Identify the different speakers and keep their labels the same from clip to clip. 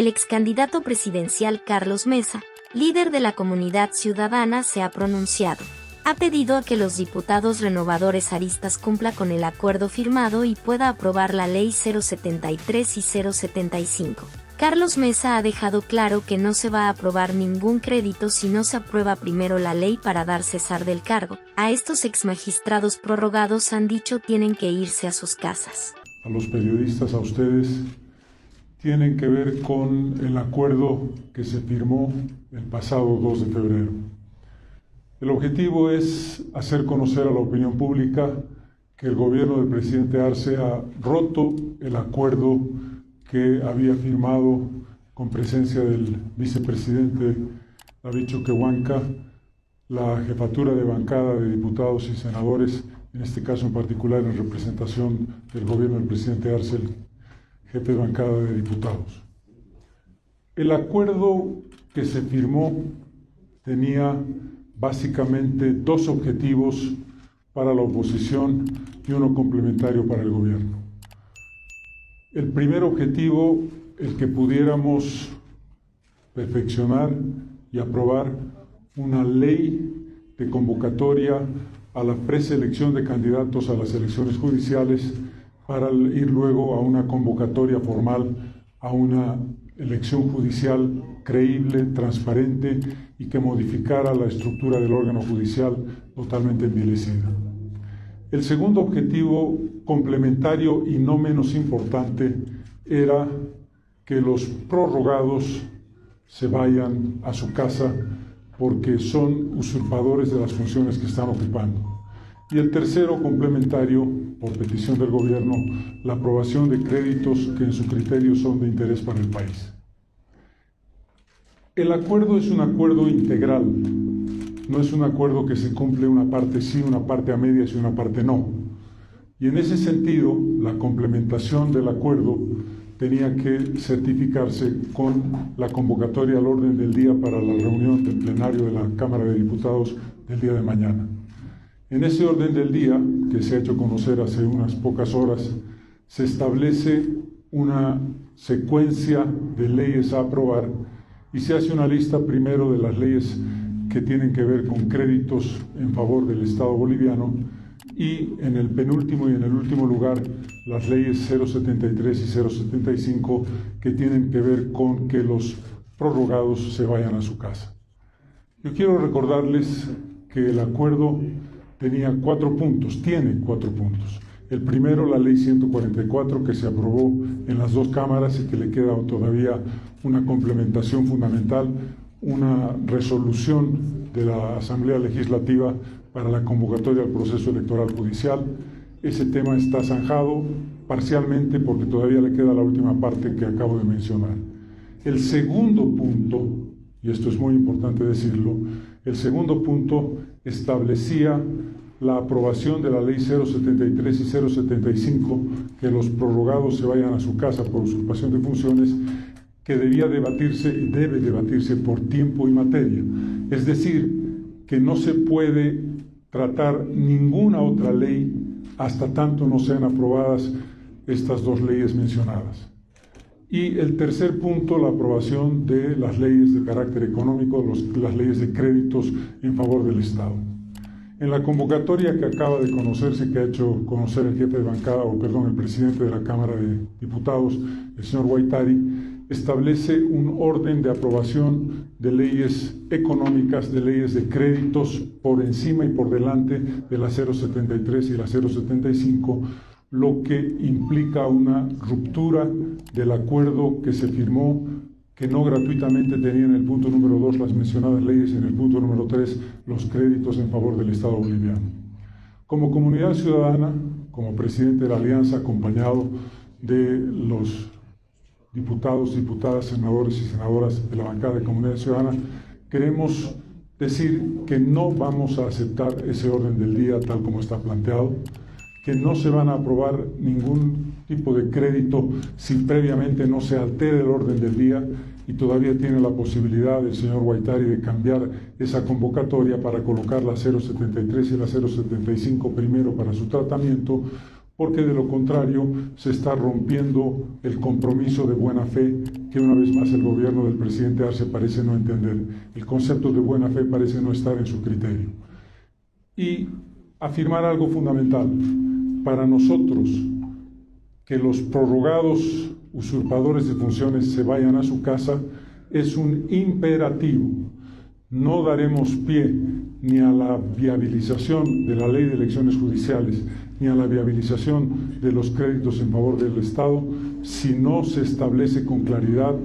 Speaker 1: ex candidato presidencial Carlos Mesa, líder de la Comunidad Ciudadana, se ha pronunciado. Ha pedido a que los diputados renovadores aristas cumpla con el acuerdo firmado y pueda aprobar la Ley 073 y 075. Carlos Mesa ha dejado claro que no se va a aprobar ningún crédito si no se aprueba primero la ley para dar cesar del cargo. A estos exmagistrados prorrogados han dicho tienen que irse a sus casas.
Speaker 2: A los periodistas, a ustedes, tienen que ver con el acuerdo que se firmó el pasado 2 de febrero. El objetivo es hacer conocer a la opinión pública que el gobierno del presidente Arce ha roto el acuerdo que había firmado con presencia del vicepresidente David Choquehuanca, la jefatura de bancada de diputados y senadores, en este caso en particular en representación del gobierno del presidente Arce, el jefe de bancada de diputados. El acuerdo que se firmó tenía básicamente dos objetivos para la oposición y uno complementario para el gobierno. El primer objetivo, el que pudiéramos perfeccionar y aprobar una ley de convocatoria a la preselección de candidatos a las elecciones judiciales para ir luego a una convocatoria formal a una elección judicial creíble, transparente y que modificara la estructura del órgano judicial totalmente envilecida. El segundo objetivo, complementario y no menos importante, era que los prorrogados se vayan a su casa porque son usurpadores de las funciones que están ocupando. Y el tercero, complementario, por petición del gobierno, la aprobación de créditos que en su criterio son de interés para el país. El acuerdo es un acuerdo integral. No es un acuerdo que se cumple una parte sí, una parte a medias y una parte no. Y en ese sentido, la complementación del acuerdo tenía que certificarse con la convocatoria al orden del día para la reunión del plenario de la Cámara de Diputados del día de mañana. En ese orden del día, que se ha hecho conocer hace unas pocas horas, se establece una secuencia de leyes a aprobar y se hace una lista primero de las leyes que tienen que ver con créditos en favor del Estado boliviano y en el penúltimo y en el último lugar las leyes 073 y 075 que tienen que ver con que los prorrogados se vayan a su casa. Yo quiero recordarles que el acuerdo tenía 4 puntos, tiene 4 puntos. El primero, la ley 144 que se aprobó en las 2 cámaras y que le queda todavía una complementación fundamental, una resolución de la Asamblea Legislativa para la convocatoria al proceso electoral judicial. Ese tema está zanjado parcialmente porque todavía le queda la última parte que acabo de mencionar. El segundo punto, y esto es muy importante decirlo, el segundo punto establecía la aprobación de la ley 073 y 075, que los prorrogados se vayan a su casa por usurpación de funciones, que debía debatirse y debe debatirse por tiempo y materia. Es decir, que no se puede tratar ninguna otra ley hasta tanto no sean aprobadas estas 2 leyes mencionadas. Y el tercer punto, la aprobación de las leyes de carácter económico, las leyes de créditos en favor del Estado. En la convocatoria que acaba de conocerse, que ha hecho conocer el jefe de bancada, el presidente de la Cámara de Diputados, el señor Guaitari, establece un orden de aprobación de leyes económicas, de leyes de créditos por encima y por delante de la 073 y la 075, lo que implica una ruptura del acuerdo que se firmó, que no gratuitamente tenía en el punto número 2 las mencionadas leyes y en el punto número 3 los créditos en favor del Estado boliviano. Como comunidad ciudadana, como presidente de la Alianza, acompañado de los diputados, diputadas, senadores y senadoras de la bancada de Comunidad Ciudadana, queremos decir que no vamos a aceptar ese orden del día tal como está planteado, que no se van a aprobar ningún tipo de crédito si previamente no se altere el orden del día, y todavía tiene la posibilidad el señor Guaitari de cambiar esa convocatoria para colocar la 073 y la 075 primero para su tratamiento, porque de lo contrario se está rompiendo el compromiso de buena fe que una vez más el gobierno del presidente Arce parece no entender. El concepto de buena fe parece no estar en su criterio. Y afirmar algo fundamental. Para nosotros, que los prorrogados usurpadores de funciones se vayan a su casa es un imperativo. No daremos pie ni a la viabilización de la ley de elecciones judiciales, ni a la viabilización de los créditos en favor del Estado, si no se establece con claridad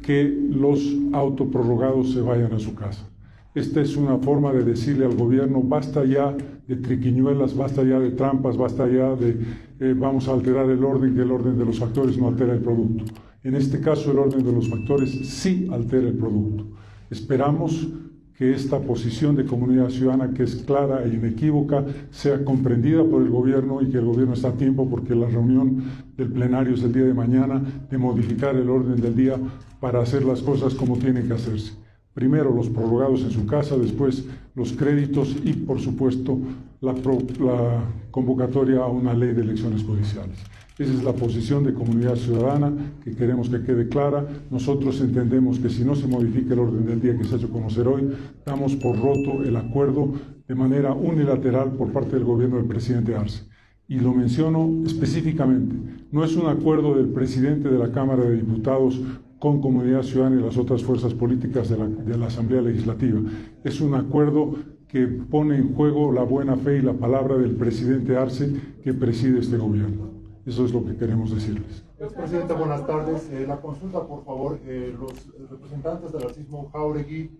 Speaker 2: que los autoprorrogados se vayan a su casa. Esta es una forma de decirle al gobierno, basta ya de triquiñuelas, basta ya de trampas, basta ya de vamos a alterar el orden, que el orden de los factores no altera el producto. En este caso, el orden de los factores sí altera el producto. Esperamos que esta posición de comunidad ciudadana, que es clara e inequívoca, sea comprendida por el gobierno y que el gobierno está a tiempo, porque la reunión del plenario es el día de mañana, de modificar el orden del día para hacer las cosas como tienen que hacerse. Primero los prorrogados en su casa, después los créditos y, por supuesto, la convocatoria a una ley de elecciones judiciales. Esa es la posición de comunidad ciudadana que queremos que quede clara. Nosotros entendemos que si no se modifica el orden del día que se ha hecho conocer hoy, damos por roto el acuerdo de manera unilateral por parte del gobierno del presidente Arce. Y lo menciono específicamente, no es un acuerdo del presidente de la Cámara de Diputados con Comunidad Ciudadana y las otras fuerzas políticas de la Asamblea Legislativa. Es un acuerdo que pone en juego la buena fe y la palabra del presidente Arce, que preside este gobierno. Eso es lo que queremos decirles.
Speaker 3: Expresidente, buenas tardes. La consulta, por favor, los representantes del racismo Jáuregui,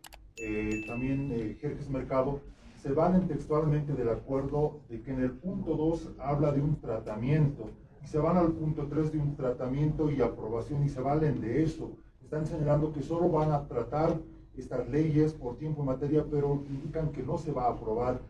Speaker 3: también Jerjes Mercado, se valen textualmente del acuerdo de que en el punto 2 habla de un tratamiento, y se van al punto 3 de un tratamiento y aprobación, y se valen de eso. Están señalando que solo van a tratar estas leyes por tiempo y materia, pero indican que no se va a aprobar.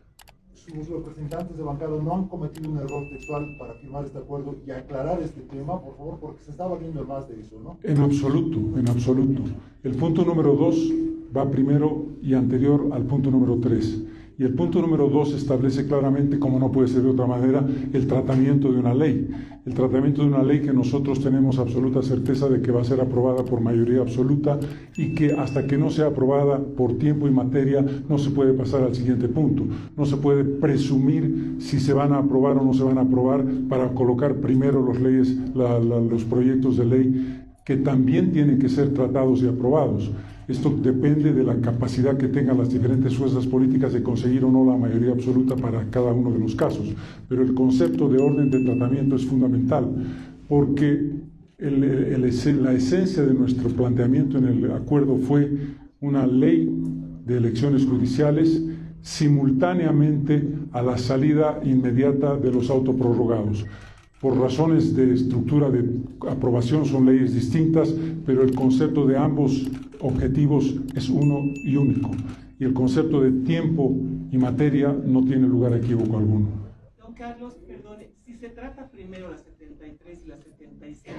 Speaker 3: Sus representantes de bancada no han cometido un error textual para firmar este acuerdo y aclarar este tema, por favor, porque se está valiendo más de eso, ¿no?
Speaker 2: En absoluto, en absoluto. El punto número 2 va primero y anterior al punto número 3. Y el punto número 2 establece claramente, como no puede ser de otra manera, el tratamiento de una ley. El tratamiento de una ley que nosotros tenemos absoluta certeza de que va a ser aprobada por mayoría absoluta y que hasta que no sea aprobada por tiempo y materia no se puede pasar al siguiente punto. No se puede presumir si se van a aprobar o no se van a aprobar para colocar primero los proyectos de ley que también tienen que ser tratados y aprobados. Esto depende de la capacidad que tengan las diferentes fuerzas políticas de conseguir o no la mayoría absoluta para cada uno de los casos. Pero el concepto de orden de tratamiento es fundamental, porque la esencia de nuestro planteamiento en el acuerdo fue una ley de elecciones judiciales simultáneamente a la salida inmediata de los autoprorrogados. Por razones de estructura de aprobación son leyes distintas, pero el concepto de ambos objetivos es uno y único. Y el concepto de tiempo y materia no tiene lugar a equívoco alguno.
Speaker 4: Don Carlos, perdone, si se trata primero la 73 y la 75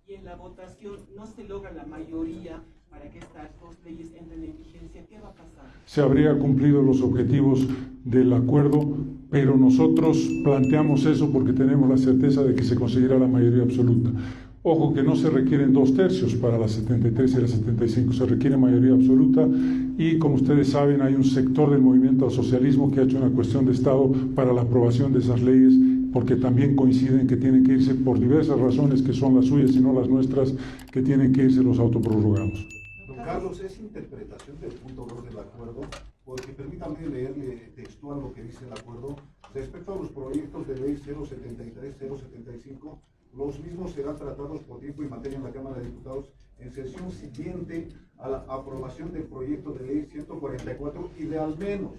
Speaker 4: y en la votación no se logra la mayoría para que estas dos leyes entren en vigencia, ¿qué va a pasar?
Speaker 2: Se habría cumplido los objetivos del acuerdo, pero nosotros planteamos eso porque tenemos la certeza de que se conseguirá la mayoría absoluta. Ojo que no se requieren 2/3 para las 73 y las 75, se requiere mayoría absoluta y, como ustedes saben, hay un sector del movimiento al socialismo que ha hecho una cuestión de Estado para la aprobación de esas leyes, porque también coinciden que tienen que irse por diversas razones que son las suyas y no las nuestras, que tienen que irse los autoprorrogados.
Speaker 5: Don Carlos, es interpretación del punto 2 del acuerdo, porque permítame leerle textual lo que dice el acuerdo. Respecto a los proyectos de ley 073, 075, los mismos serán tratados por tiempo y materia en la Cámara de Diputados en sesión siguiente a la aprobación del proyecto de ley 144 y de al menos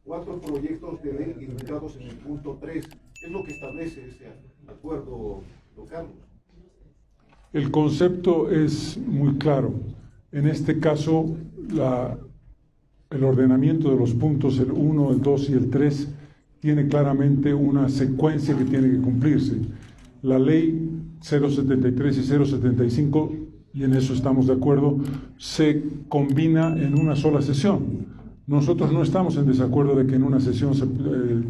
Speaker 5: 4 proyectos de ley indicados en el punto 3. Es lo que establece ese acuerdo, don Carlos.
Speaker 2: El concepto es muy claro. En este caso, el ordenamiento de los puntos, el 1, el 2 y el 3, tiene claramente una secuencia que tiene que cumplirse. La ley 073 y 075, y en eso estamos de acuerdo, se combina en una sola sesión. Nosotros no estamos en desacuerdo de que en una sesión se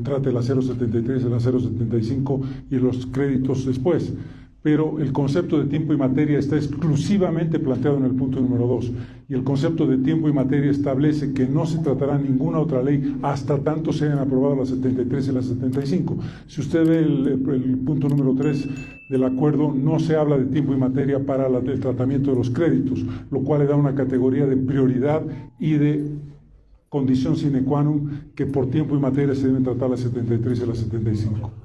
Speaker 2: trate la 073, la 075 y los créditos después, pero el concepto de tiempo y materia está exclusivamente planteado en el punto número 2, y el concepto de tiempo y materia establece que no se tratará ninguna otra ley hasta tanto se hayan aprobado las 73 y las 75. Si usted ve el punto número 3 del acuerdo, no se habla de tiempo y materia para el tratamiento de los créditos, lo cual le da una categoría de prioridad y de condición sine qua non que por tiempo y materia se deben tratar las 73 y las 75.